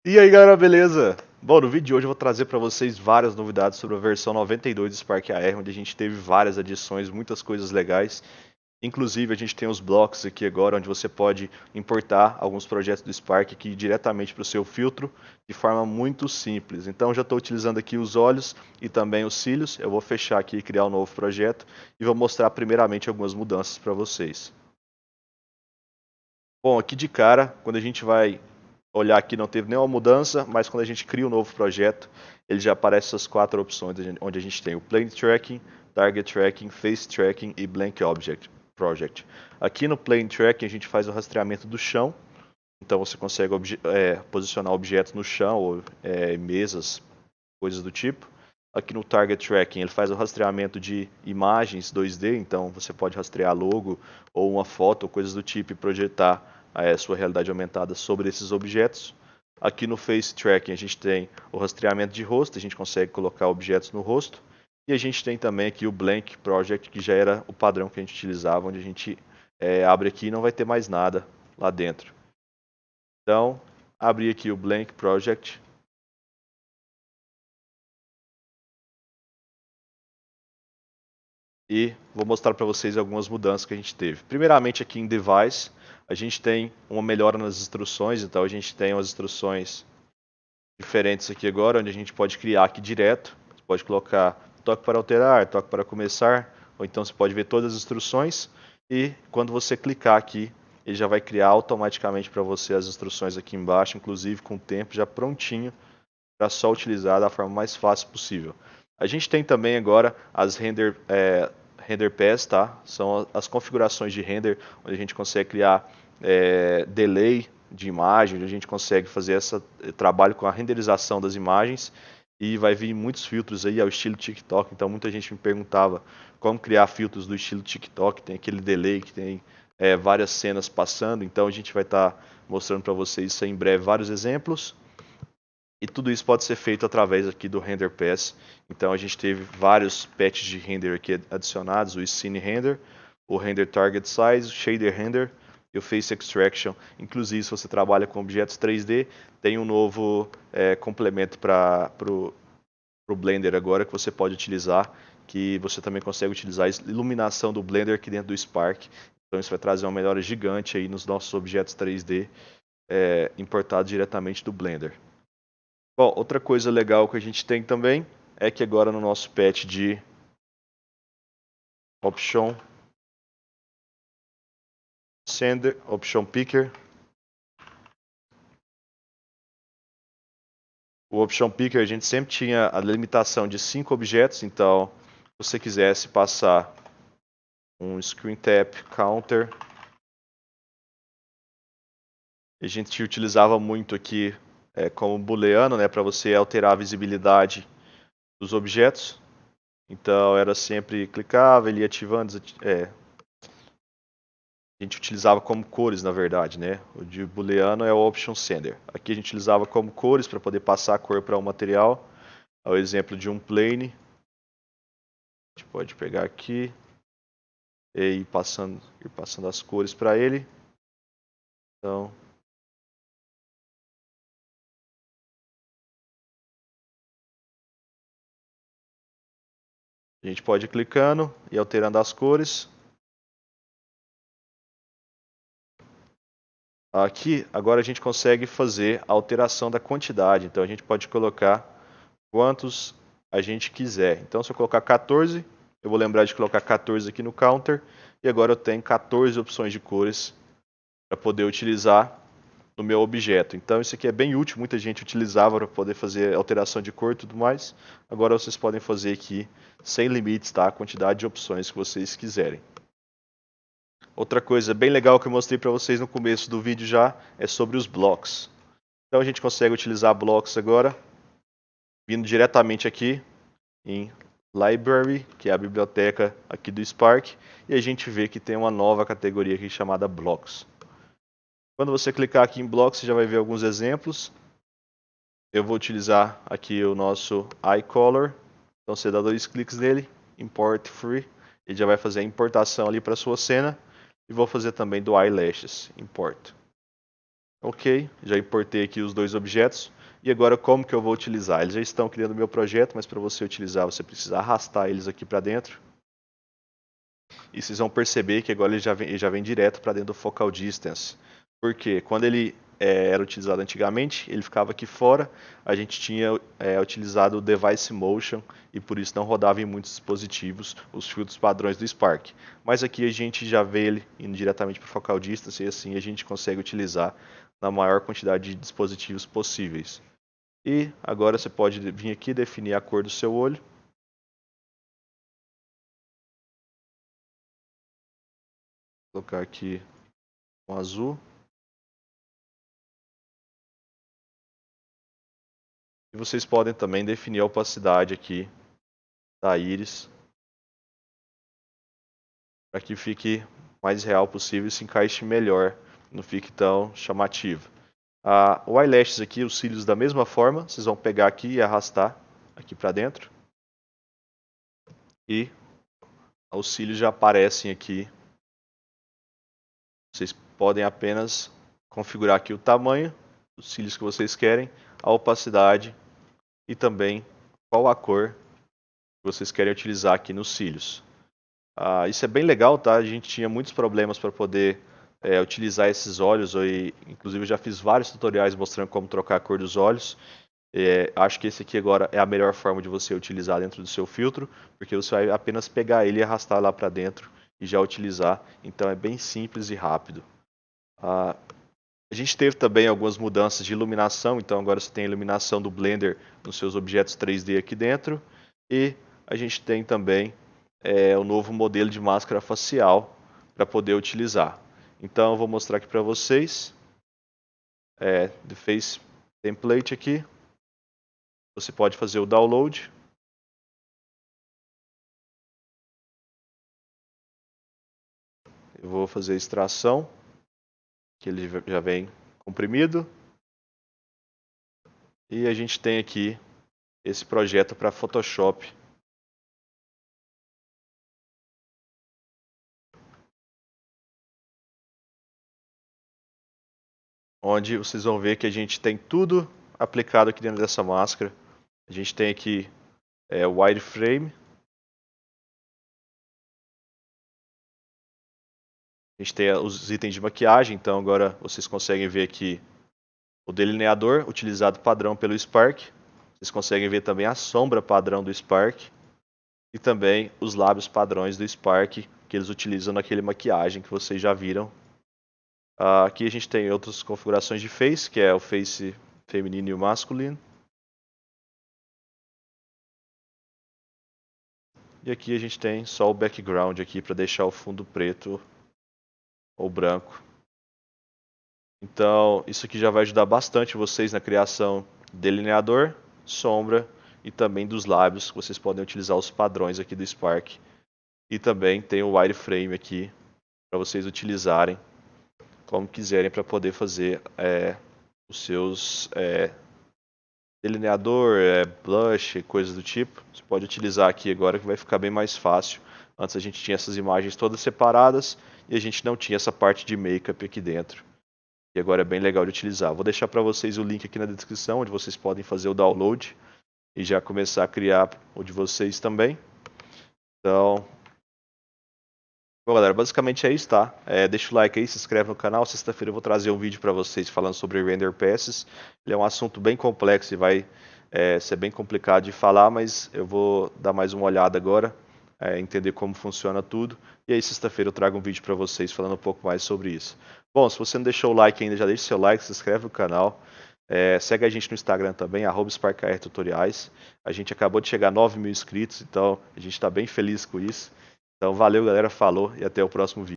E aí galera, beleza? Bom, no vídeo de hoje eu vou trazer para vocês várias novidades sobre a versão 92 do Spark AR, onde a gente teve várias adições, muitas coisas legais. Inclusive a gente tem os blocos aqui agora, onde você pode importar alguns projetos do Spark aqui diretamente para o seu filtro, de forma muito simples. Então já estou utilizando aqui os olhos e também os cílios. Eu vou fechar aqui e criar um novo projeto e vou mostrar primeiramente algumas mudanças para vocês. Bom, aqui de cara, quando a gente vai olhar aqui, não teve nenhuma mudança, mas quando a gente cria um novo projeto, ele já aparece essas quatro opções, onde a gente tem o Plane Tracking, Target Tracking, Face Tracking e Blank Object Project. Aqui no Plane Tracking a gente faz o rastreamento do chão, então você consegue posicionar objetos no chão, ou mesas, coisas do tipo. Aqui no Target Tracking ele faz o rastreamento de imagens 2D, então você pode rastrear logo ou uma foto ou coisas do tipo e projetar a sua realidade aumentada sobre esses objetos. Aqui no Face Tracking a gente tem o rastreamento de rosto, a gente consegue colocar objetos no rosto. E a gente tem também aqui o Blank Project, que já era o padrão que a gente utilizava, onde a gente abre aqui e não vai ter mais nada lá dentro. Então, abri aqui o Blank Project. E vou mostrar para vocês algumas mudanças que a gente teve. Primeiramente aqui em Device, a gente tem uma melhora nas instruções, então a gente tem umas instruções diferentes aqui agora, onde a gente pode criar aqui direto. Você pode colocar toque para alterar, toque para começar, ou então você pode ver todas as instruções e quando você clicar aqui, ele já vai criar automaticamente para você as instruções aqui embaixo, inclusive com o tempo já prontinho para só utilizar da forma mais fácil possível. A gente tem também agora as render paths, tá? São as configurações de render, onde a gente consegue criar delay de imagem, onde a gente consegue fazer esse trabalho com a renderização das imagens e vai vir muitos filtros aí ao estilo TikTok. Então muita gente me perguntava como criar filtros do estilo TikTok, tem aquele delay que tem várias cenas passando, então a gente vai estar mostrando para vocês isso aí em breve, vários exemplos. E tudo isso pode ser feito através aqui do Render Pass. Então a gente teve vários patches de render aqui adicionados, o Scene Render, o Render Target Size, o Shader Render e o Face Extraction. Inclusive, se você trabalha com objetos 3D, tem um novo complemento para o Blender agora que você pode utilizar, que você também consegue utilizar a iluminação do Blender aqui dentro do Spark. Então isso vai trazer uma melhora gigante aí nos nossos objetos 3D importados diretamente do Blender. Bom, outra coisa legal que a gente tem também é que agora no nosso patch de Option Sender, Option Picker, o Option Picker a gente sempre tinha a limitação de 5 objetos, então se você quisesse passar um Screen Tap Counter, a gente utilizava muito aqui como booleano, né, para você alterar a visibilidade dos objetos. Então era sempre clicava, ele ia ativando, a gente utilizava como cores, na verdade, né? O de booleano é o option sender. Aqui a gente utilizava como cores para poder passar a cor para um material. É o exemplo de um plane. A gente pode pegar aqui e ir passando as cores para ele. Então, a gente pode ir clicando e alterando as cores. Aqui, agora a gente consegue fazer a alteração da quantidade. Então, a gente pode colocar quantos a gente quiser. Então, se eu colocar 14, eu vou lembrar de colocar 14 aqui no counter. E agora eu tenho 14 opções de cores para poder utilizar no meu objeto. Então, isso aqui é bem útil. Muita gente utilizava para poder fazer alteração de cor e tudo mais. Agora vocês podem fazer aqui sem limites, tá? A quantidade de opções que vocês quiserem. Outra coisa bem legal que eu mostrei para vocês no começo do vídeo já é sobre os blocos. Então a gente consegue utilizar blocos agora, vindo diretamente aqui em Library, que é a biblioteca aqui do Spark, e a gente vê que tem uma nova categoria aqui chamada Blocks. Quando você clicar aqui em Blocks, você já vai ver alguns exemplos. Eu vou utilizar aqui o nosso iColor, então você dá 2 cliques nele, Import Free, ele já vai fazer a importação ali para a sua cena, e vou fazer também do Eyelashes, Import. Ok, já importei aqui os dois objetos. E agora como que eu vou utilizar? Eles já estão criando o meu projeto, mas para você utilizar você precisa arrastar eles aqui para dentro. E vocês vão perceber que agora ele já vem direto para dentro do Focal Distance. Porque quando ele era utilizado antigamente, ele ficava aqui fora, a gente tinha utilizado o Device Motion e por isso não rodava em muitos dispositivos os filtros padrões do Spark. Mas aqui a gente já vê ele indo diretamente para o Focal Distance e assim a gente consegue utilizar na maior quantidade de dispositivos possíveis. E agora você pode vir aqui e definir a cor do seu olho. Vou colocar aqui um azul. E vocês podem também definir a opacidade aqui da íris para que fique mais real possível e se encaixe melhor, não fique tão chamativo. O eyelashes aqui, os cílios da mesma forma, vocês vão pegar aqui e arrastar aqui para dentro. E os cílios já aparecem aqui. Vocês podem apenas configurar aqui o tamanho dos cílios que vocês querem, a opacidade e também qual a cor que vocês querem utilizar aqui nos cílios. Isso é bem legal, tá? A gente tinha muitos problemas para poder utilizar esses olhos, inclusive eu já fiz vários tutoriais mostrando como trocar a cor dos olhos. Acho que esse aqui agora é a melhor forma de você utilizar dentro do seu filtro, porque você vai apenas pegar ele e arrastar lá para dentro e já utilizar, então é bem simples e rápido. A gente teve também algumas mudanças de iluminação, então agora você tem a iluminação do Blender nos seus objetos 3D aqui dentro, e a gente tem também o novo modelo de máscara facial para poder utilizar. Então eu vou mostrar aqui para vocês, The Face Template aqui, você pode fazer o download. Eu vou fazer a extração, que ele já vem comprimido. E a gente tem aqui esse projeto para Photoshop. Onde vocês vão ver que a gente tem tudo aplicado aqui dentro dessa máscara. A gente tem aqui o wireframe. A gente tem os itens de maquiagem, então agora vocês conseguem ver aqui o delineador utilizado padrão pelo Spark. Vocês conseguem ver também a sombra padrão do Spark. E também os lábios padrões do Spark que eles utilizam naquele maquiagem que vocês já viram. Aqui a gente tem outras configurações de face, que é o face feminino e o masculino. E aqui a gente tem só o background aqui para deixar o fundo preto ou branco. Então isso aqui já vai ajudar bastante vocês na criação de delineador, sombra e também dos lábios, que vocês podem utilizar os padrões aqui do Spark. E também tem o wireframe aqui para vocês utilizarem como quiserem para poder fazer os seus delineador, blush, coisas do tipo. Você pode utilizar aqui agora que vai ficar bem mais fácil. Antes a gente tinha essas imagens todas separadas e a gente não tinha essa parte de make-up aqui dentro. E agora é bem legal de utilizar. Vou deixar para vocês o link aqui na descrição, onde vocês podem fazer o download e já começar a criar o de vocês também. Então, bom, galera, basicamente é isso, tá? Deixa o like aí, se inscreve no canal. Sexta-feira eu vou trazer um vídeo para vocês falando sobre Render Passes. Ele é um assunto bem complexo e vai ser bem complicado de falar, mas eu vou dar mais uma olhada agora, entender como funciona tudo. E aí sexta-feira eu trago um vídeo para vocês falando um pouco mais sobre isso. Bom, se você não deixou o like ainda, já deixa seu like, se inscreve no canal. Segue a gente no Instagram também, @SparkRTutoriais. A gente acabou de chegar a 9.000 inscritos, então a gente está bem feliz com isso. Então valeu galera, falou e até o próximo vídeo.